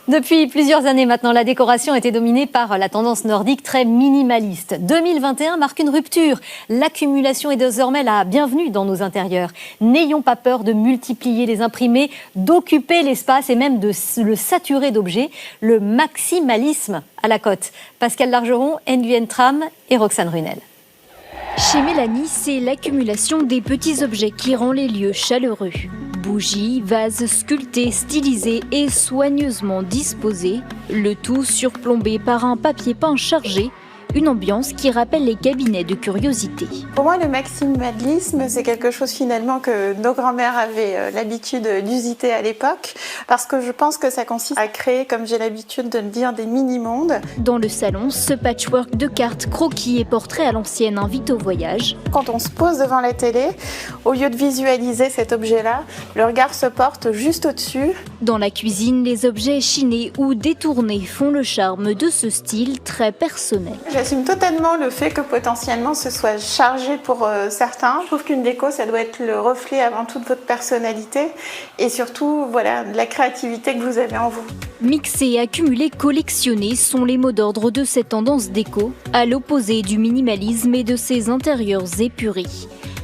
Depuis plusieurs années maintenant, la décoration était dominée par la tendance nordique très minimaliste. 2021 marque une rupture. L'accumulation est désormais la bienvenue dans nos intérieurs. N'ayons pas peur de multiplier les imprimés, d'occuper l'espace et même de le saturer d'objets. Le maximalisme à la cote. Pascal Largeron, Nguyen Tram et Roxane Runel. Chez Mélanie, c'est l'accumulation des petits objets qui rend les lieux chaleureux. Bougies, vases sculptés, stylisés et soigneusement disposés, le tout surplombé par un papier peint chargé, une ambiance qui rappelle les cabinets de curiosité. Pour moi, le maximalisme, c'est quelque chose finalement que nos grands-mères avaient l'habitude d'user à l'époque, parce que je pense que ça consiste à créer, comme j'ai l'habitude de le dire, des mini-mondes. Dans le salon, ce patchwork de cartes, croquis et portraits à l'ancienne invite au voyage. Quand on se pose devant la télé, au lieu de visualiser cet objet-là, le regard se porte juste au-dessus. Dans la cuisine, les objets chinés ou détournés font le charme de ce style très personnel. J'assume totalement le fait que potentiellement ce soit chargé pour certains. Je trouve qu'une déco, ça doit être le reflet avant tout de votre personnalité et surtout voilà, de la créativité que vous avez en vous. Mixer, accumuler, collectionner sont les mots d'ordre de cette tendance déco, à l'opposé du minimalisme et de ses intérieurs épurés.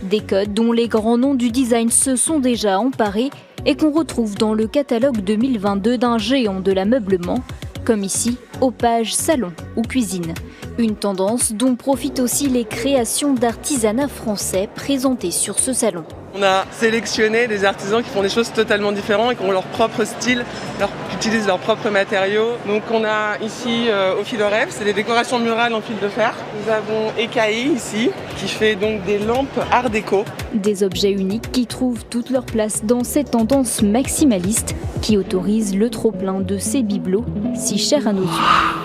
Des codes dont les grands noms du design se sont déjà emparés et qu'on retrouve dans le catalogue 2022 d'un géant de l'ameublement, comme ici, aux pages salon ou cuisine. Une tendance dont profitent aussi les créations d'artisanat français présentées sur ce salon. On a sélectionné des artisans qui font des choses totalement différentes et qui ont leur propre style, qui utilisent leurs propres matériaux. Donc on a ici au fil de rêve, c'est des décorations murales en fil de fer. Nous avons Ekaï ici, qui fait donc des lampes art déco. Des objets uniques qui trouvent toute leur place dans cette tendance maximaliste qui autorise le trop-plein de ces bibelots si chers à nos yeux.